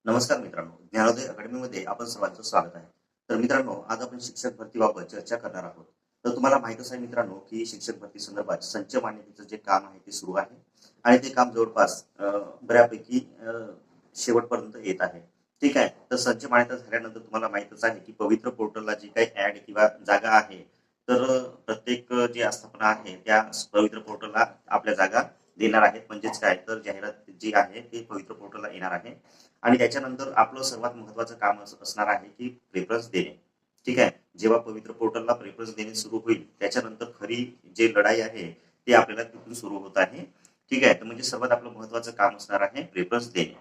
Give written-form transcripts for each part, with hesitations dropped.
नमस्कार मित्रांनो, ज्ञानोदय अकॅडमीमध्ये आपण सर्वांचं स्वागत आहे. तर मित्रांनो, आज आपण शिक्षक भरतीबाबत चर्चा करणार आहोत. तर तुम्हाला माहीतच आहे मित्रांनो, की शिक्षक भरती संदर्भात संच मान्यतेचं जे काम आहे ते सुरू आहे आणि ते काम जवळपास बऱ्यापैकी शेवटपर्यंत येत आहे. ठीक आहे. तर संच मान्यता झाल्यानंतर तुम्हाला माहीतच आहे, की पवित्र पोर्टलला जी काही ऍड किंवा जागा आहे, तर प्रत्येक जी आस्थापना आहे त्या पवित्र पोर्टलला आपल्या जागा देणार आहेत. म्हणजेच काय, तर जाहिरात जी आहे ते पवित्र पोर्टलला येणार आहे आणि त्याच्यानंतर आपलं सर्वात महत्वाचं काम असणार आहे की प्रेफरन्स देणे. ठीक आहे. जेव्हा पवित्र पोर्टलला प्रेफरन्स देणे सुरू होईल त्याच्यानंतर खरी जे लढाई आहे ते आपल्याला तिथून सुरू होत आहे. ठीक आहे. तर म्हणजे सर्वात आपलं महत्वाचं काम असणार आहे प्रेफरन्स देणे.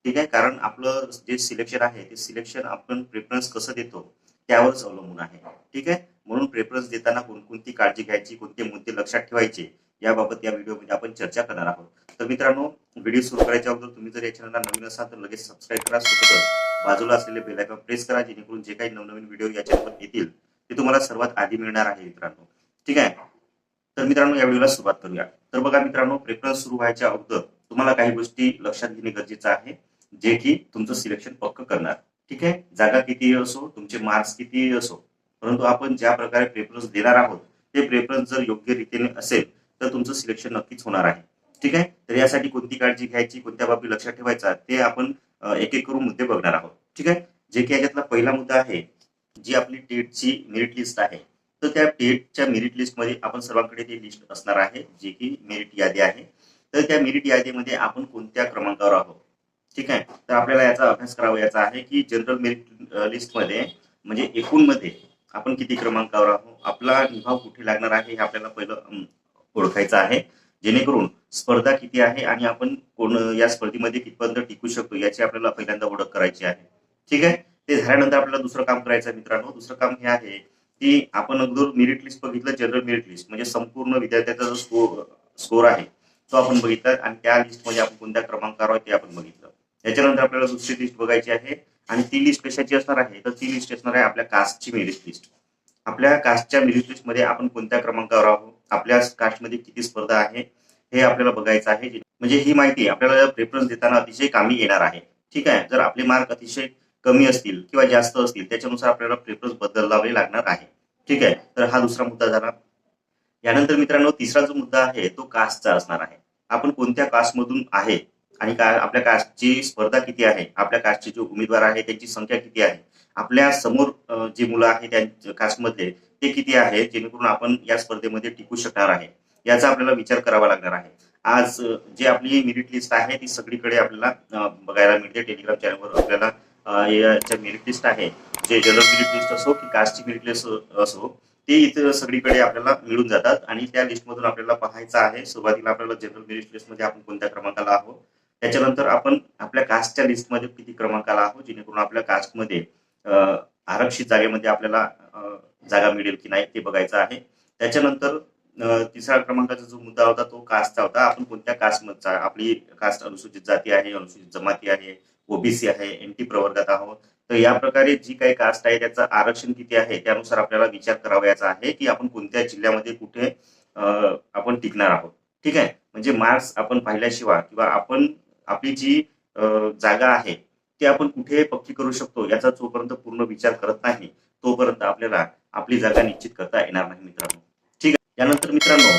ठीक आहे. कारण आपलं जे सिलेक्शन आहे ते सिलेक्शन आपण प्रेफरन्स कसं देतो त्यावरच अवलंबून आहे. ठीक आहे. म्हणून प्रेफरन्स देताना कोणकोणती काळजी घ्यायची, कोणते मुद्दे लक्षात ठेवायचे याबाबत या व्हिडिओमध्ये आपण चर्चा करणार आहोत. तर मित्रांनो, व्हिडिओ सुरू करायच्या अगोदर तुम्ही जर या चॅनलला नवीन असाल तर लगेच सबस्क्राईब करा. सोबतच बाजूला असलेले बेल आयकॉन प्रेस करा, जेणेकरून जे काही नवनवीन व्हिडिओ या चॅनलवर येतील ते तुम्हाला सर्वात आधी मिळणार आहे मित्रांनो. ठीक आहे. तर मित्रांनो, या व्हिडिओला सुरुवात करूया. तर बघा मित्रांनो, प्रेफरन्स सुरू व्हायच्या अगोदर तुम्हाला काही गोष्टी लक्षात घेणे गरजेचं आहे, जे की तुमचं सिलेक्शन पक्क करणार. ठीक आहे. जागा किती असो, तुमचे मार्क्स किती असो, परंतु आपण ज्या प्रकारे प्रेफरन्स देणार आहोत ते प्रेफरन्स जर योग्य रीतीने असेल तर तुमचं सिलेक्शन नक्कीच होणार आहे. ठीक आहे. तर यासाठी कोणती काळजी घ्यायची, कोणत्या बाबी लक्षात ठेवायचा ते आपण एक एक करून मुद्दे बघणार आहोत. ठीक आहे. जे की याच्यातला पहिला मुद्दा आहे, जी आपली टेटची मेरिट लिस्ट आहे. तर त्या टेटच्या मेरिट लिस्टमध्ये आपण सर्वांकडे ती लिस्ट असणार आहे, जी की मेरिट यादी आहे. तर त्या मेरिट यादीमध्ये आपण कोणत्या क्रमांकावर आहोत. ठीक आहे. तर आपल्याला याचा अभ्यास करावयाचा आहे की जनरल मेरिट लिस्टमध्ये म्हणजे एकूण मध्ये आपण किती क्रमांकावर आहोत, आपला निभाव कुठे लागणार आहे हे आपल्याला पहिलं ओळखायचं आहे. जेणेकरून स्पर्धा किती आहे आणि आपण कोण या स्पर्धेमध्ये कितपर्यंत टिकू शकतो याची आपल्याला पहिल्यांदा ओळख करायची आहे. ठीक आहे. ते झाल्यानंतर आपल्याला दुसरं काम करायचं आहे मित्रांनो. दुसरं काम हे आहे की आपण अगोदर मेरिट लिस्ट बघितलं, जनरल मेरिट लिस्ट म्हणजे संपूर्ण विद्यार्थ्याचा जो स्कोर आहे तो आपण बघितला आणि त्या लिस्टमध्ये आपण कोणत्या क्रमांकावर आहे ते आपण बघितलं. त्याच्यानंतर आपल्याला दुसरी लिस्ट बघायची आहे आणि ती लिस्ट कशाची असणार आहे, तर ती लिस्ट असणार आहे आपल्या कास्टची मेरिट लिस्ट. आपल्या कास्टच्या मेरिट लिस्टमध्ये आपण कोणत्या क्रमांकावर आहोत, आपल्या कास्टमध्ये किती स्पर्धा आहे हे आपल्याला बघायचं आहे. म्हणजे ही माहिती आपल्याला प्रेफरन्स देताना अतिशय कामी येणार आहे. ठीक आहे. जर आपले मार्क अतिशय कमी असतील किंवा जास्त असतील त्याच्यानुसार आपल्याला प्रेफरन्स बदलावे लागणार आहे. ठीक आहे. तर हा दुसरा मुद्दा झाला. यानंतर मित्रांनो, तिसरा जो मुद्दा आहे तो कास्टचा असणार आहे. आपण कोणत्या कास्टमधून आहे आणि आपल्या कास्टची स्पर्धा किती आहे, आपल्या कास्टचे जे उमेदवार आहे त्यांची संख्या किती आहे, आपल्या समोर जी मुलं आहेत त्या कास्टमधले ते किती आहे, जेणेकरून आपण या स्पर्धेमध्ये टिकू शकणार आहे याचा आपल्याला विचार करावा लागणार आहे. आज जी आपली मेरिट लिस्ट आहे ती सगळीकडे आपल्याला बघायला मिळते. टेलिग्राम चॅनलवर आपल्याला याच्या मेरिट लिस्ट आहे, जे जनरल मेरिट लिस्ट असो की कास्टची मेरिट लिस्ट असो, ते इथे सगळीकडे आपल्याला मिळून जातात आणि त्या लिस्टमधून आपल्याला पाहायचं आहे. सुरुवातीला आपल्याला जनरल मेरिट लिस्टमध्ये आपण कोणत्या क्रमांकाला आहोत, त्याच्यानंतर आपण आपल्या कास्टच्या लिस्टमध्ये किती क्रमांकाला आहोत, जेणेकरून आपल्या कास्टमध्ये आरक्षित जागेमध्ये आपल्याला जागा मिळेल की नाही ते बघायचं आहे. त्याच्यानंतर तिसरा क्रमांकाचा जो मुद्दा होता तो कास्टचा होता. आपण कोणत्या कास्टमधचा, आपली कास्ट अनुसूचित जाती आहे, अनुसूचित जमाती आहे, ओबीसी आहे, एनटी प्रवर्गात आहोत. तर या प्रकारे जी काही कास्ट आहे त्याचं आरक्षण किती आहे त्यानुसार आपल्याला विचार करावयाचा आहे की आपण कोणत्या जिल्ह्यामध्ये कुठे आपण टिकणार आहोत. ठीक आहे. म्हणजे मार्क्स आपण पाहिल्याशिवाय किंवा आपण आपली जी जागा आहे ती आपण कुठे पक्की करू शकतो याचा जोपर्यंत पूर्ण विचार करत नाही तोपर्यंत आपल्याला आपली जागा निश्चित करता येणार नाही मित्रांनो. ठीक आहे. यानंतर मित्रांनो,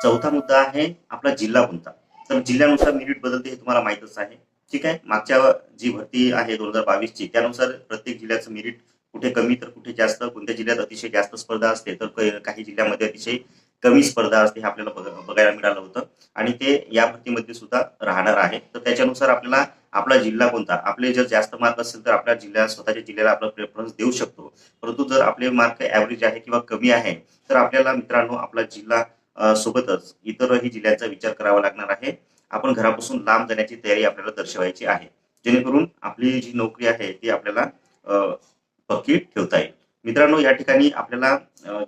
चौथा मुद्दा आहे आपला जिल्हा कोणता. तर जिल्ह्यानुसार मेरिट बदलते हे तुम्हाला माहितच आहे. ठीक आहे. मागच्या जी भरती आहे 2022 ची त्यानुसार प्रत्येक जिल्ह्याचं मेरिट कुठे कमी तर कुठे जास्त, कोणत्या जिल्ह्यात अतिशय जास्त स्पर्धा असते तर काही जिल्ह्यामध्ये अतिशय कमी स्पर्धा असते हे आपल्याला बघायला मिळालं होतं आणि ते या भरतीमध्ये सुद्धा राहणार आहे. तर त्याच्यानुसार आपल्याला आपला जिल्हा कोणता, आपले जर जास्त मार्क असेल तर आपल्या जिल्ह्यात स्वतःच्या जिल्ह्याला आपला प्रेफरन्स देऊ शकतो. परंतु जर आपले मार्क ऍव्हरेज आहे किंवा कमी आहे तर आपल्याला मित्रांनो आपला जिल्हा सोबतच इतरही जिल्ह्यांचा विचार करावा लागणार आहे. आपण घरापासून लांब जाण्याची तयारी आपल्याला दर्शवायची आहे, जेणेकरून आपली जी नोकरी आहे ती आपल्याला पक्की ठेवता येईल. मित्रांनो, या ठिकाणी आपल्याला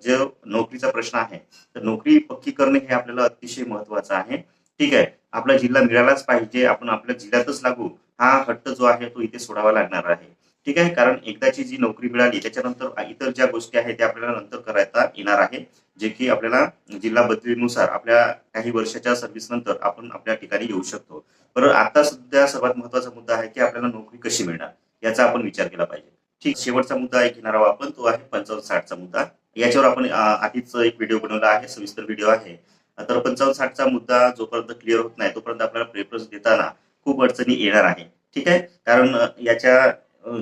जो नोकरीचा प्रश्न आहे तर नोकरी पक्की करणे हे आपल्याला अतिशय महत्वाचं आहे. ठीक आहे. आपला जिल्हा मिळालाच पाहिजे, आपण आपल्या जिल्ह्यातच लागू, हा हट्ट जो आहे तो इथे सोडावा लागणार आहे. ठीक आहे. कारण एकदाची जी नोकरी मिळाली त्याच्यानंतर इतर ज्या गोष्टी आहेत त्या आपल्याला नंतर करता येणार आहे, जे की आपल्याला जिल्हा बदलीनुसार आपल्या काही वर्षाच्या सर्व्हिस नंतर आपण आपल्या ठिकाणी येऊ शकतो. पण आता सध्या सर्वात महत्वाचा मुद्दा आहे की आपल्याला नोकरी कशी मिळणार याचा आपण विचार केला पाहिजे. ठीक, शेवटचा मुद्दा एक घेणार आहोत आपण, तो आहे 55-60चा मुद्दा. याच्यावर आपण आधीच एक व्हिडिओ बनवला आहे, सविस्तर व्हिडिओ आहे. तर 55-60चा मुद्दा जोपर्यंत क्लिअर होत नाही तोपर्यंत आपल्याला प्रेफरन्स देताना खूप अडचणी येणार आहे. ठीक आहे. कारण याच्या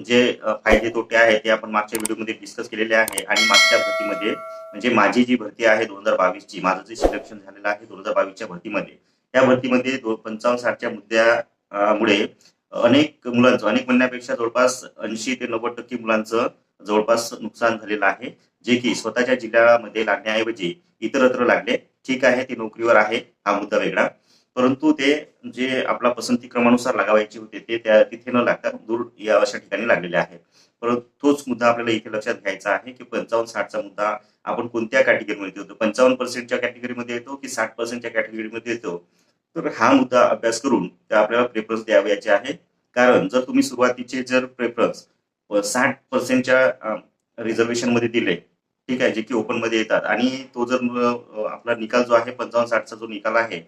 जे फायदे तोटे आहेत ते आपण मागच्या व्हिडिओमध्ये डिस्कस केलेले आहे. आणि मागच्या भरतीमध्ये म्हणजे माझी जी भरती आहे 2022ची, माझं जे सिलेक्शन झालेलं आहे 2022च्या भरतीमध्ये, त्या भरतीमध्ये 55-60च्या मुळे अनेक मुलांचं, अनेक म्हणण्यापेक्षा जवळपास 80 ते 90% मुलांचं जवळपास नुकसान झालेलं आहे, जे की स्वतःच्या जिल्ह्यामध्ये लागण्याऐवजी इतरत्र लागले. ठीक आहे, ते नोकरीवर आहे, हा मुद्दा वेगळा. परंतु ते जे आपला पसंती क्रमानुसार लागायचे होते ते त्या तिथे न लागता दूर या अशा ठिकाणी लागलेले आहे. परंतु तोच मुद्दा आपल्याला इथे लक्षात घ्यायचा आहे की 55-60चा मुद्दा आपण कोणत्या कॅटेगरीमध्ये येतो, 55%च्या कॅटेगरीमध्ये येतो की 60%च्या कॅटेगरीमध्ये येतो. तर हा मुद्दा अभ्यास करून आपल्याला प्रेफरन्स द्यावयाचे आहे. कारण जर तुम्ही सुरुवातीचे जर प्रेफरन्स 60%च्या रिझर्वेशन मध्ये दिले, ठीक आहे, जे की ओपन मध्ये येतात, आणि तो जर आपला निकाल जो आहे 55-60चा जो निकाल आहे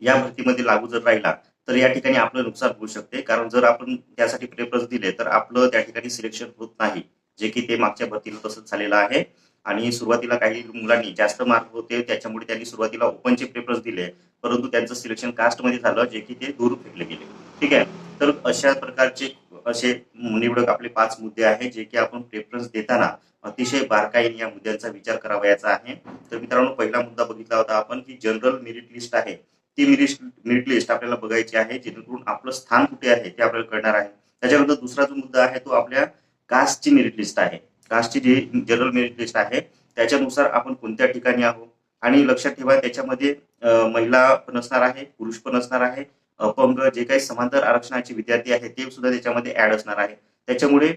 या भरतीमध्ये लागू जर राहिला तर या ठिकाणी आपलं नुकसान होऊ शकते. कारण जर आपण त्यासाठी प्रेफरन्स दिले तर आपलं त्या ठिकाणी सिलेक्शन होत नाही, जे की ते मागच्या भरतीला तसंच झालेलं आहे. आणि सुरुवातीला काही मुलांनी जास्त मार्क होते त्याच्यामुळे त्यांनी सुरुवातीला ओपनचे प्रेफरन्स दिले, परंतु त्यांचं सिलेक्शन कास्टमध्ये झालं, जे की ते दूर फेकले गेले. ठीक आहे. तर अशा प्रकारचे असे निवडक आपले 5 मुद्दे आहेत, जे की आपण प्रेफरन्स देताना अतिशय बारकाईने या मुद्द्यांचा विचार करावयाचा आहे. तर मित्रांनो, पहिला मुद्दा बघितला होता आपण की जनरल मेरिट लिस्ट आहे, ती मेरिट लिस्ट आपल्याला बघायची आहे, जेणेकरून आपलं स्थान कुठे आहे ते आपल्याला कळणार आहे. त्याच्यानंतर दुसरा जो मुद्दा आहे तो आपल्या कास्टची मेरिट लिस्ट आहे. कास्टची जी जनरल मेरिट लिस्ट आहे त्याच्यानुसार आपण कोणत्या ठिकाणी आहोत. आणि लक्षात ठेवा, त्याच्यामध्ये महिला पण असणार आहे, पुरुष पण असणार आहे, अपंग, जे काही समांतर आरक्षणाचे विद्यार्थी आहेत ते सुद्धा त्याच्यामध्ये ऍड असणार आहे. त्याच्यामुळे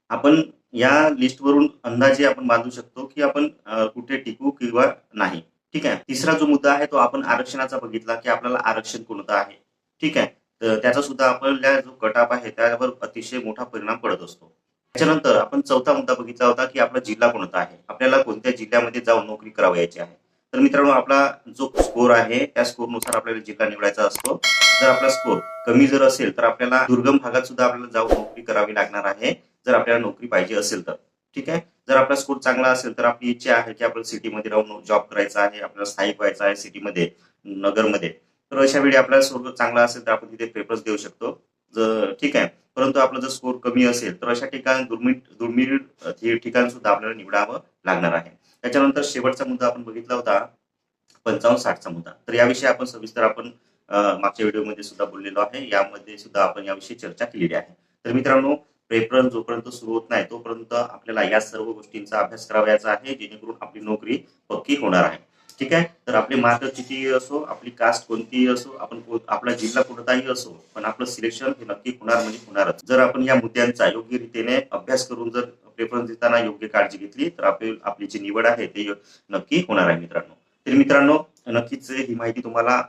आपण या लिस्टवरून अंदाजे आपण बांधू शकतो की आपण कुठे टिकू किंवा नाही. ठीक आहे. तिसरा जो मुद्दा आहे तो आपण आरक्षणाचा बघितला की आपल्याला आरक्षण कोणतं आहे. ठीक आहे. तर त्याचा सुद्धा आपल्या जो कट आहे त्यावर अतिशय मोठा परिणाम पडत असतो. त्याच्यानंतर आपण चौथा मुद्दा बघितला होता की आपला जिल्हा कोणता आहे, आपल्याला कोणत्या जिल्ह्यामध्ये जाऊन नोकरी करावयाची आहे. तर मित्रांनो, आपला जो स्कोर आहे त्या स्कोरनुसार आपल्याला जिल्हा निवडायचा असतो. जर आपला स्कोर कमी जर असेल तर आपल्याला दुर्गम भागात सुद्धा आपल्याला जाऊन नोकरी करावी लागणार आहे, जर आपल्याला नोकरी पाहिजे असेल तर. ठीक आहे. जर आपला स्कोर चांगला असेल तर आपली इच्छा आहे की आपण सिटीमध्ये राहून जॉब करायचा आहे, आपल्याला स्थायिक व्हायचं आहे सिटीमध्ये, नगरमध्ये. तर अशा वेळी आपला स्कोर चांगला असेल तर आपण तिथे प्रेफरन्स देऊ शकतो. ठीक आहे. परंतु आपला जर स्कोर कमी असेल तर अशा ठिकाणी दुर्मिळ ठिकाण सुद्धा आपल्याला निवडावं लागणार आहे. त्याच्यानंतर शेवटचा मुद्दा आपण बघितला होता 55-60चा मुद्दा. तर याविषयी आपण सविस्तर आपण मागच्या व्हिडिओमध्ये सुद्धा बोललेलो आहे, यामध्ये सुद्धा आपण याविषयी चर्चा केलेली आहे. तर मित्रांनो, प्रेफरन्स जोपर्यंत सुरू होत नाही तोपर्यंत आपल्याला या सर्व गोष्टींचा अभ्यास करावयाचा आहे, जेणेकरून आपली नोकरी पक्की होणार आहे. ठीक आहे. तर आपले मार्क कितीही असो, आपली कास्ट कोणतीही असो, आपण आपला जिल्हा कोणताही असो, पण आपलं सिलेक्शन हे नक्की होणार म्हणजे होणारच. जर आपण या मुद्द्यांचा योग्य रीतीने अभ्यास करून जर प्रेफरन्स देताना योग्य काळजी घेतली तर आपली जी निवड आहे ते नक्की होणार आहे मित्रांनो. तर मित्रांनो, नक्कीच ही माहिती तुम्हाला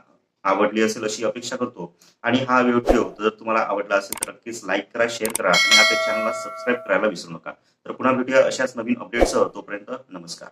आवडली असेल अशी अपेक्षा करतो. आणि हा व्हिडिओ जर तुम्हाला आवडला असेल तर नक्कीच लाईक करा, शेअर करा आणि आपल्या चॅनलला सबस्क्राईब करायला विसरू नका. तर पुन्हा भेटूया अशाच नवीन अपडेट्ससह. तोपर्यंत नमस्कार.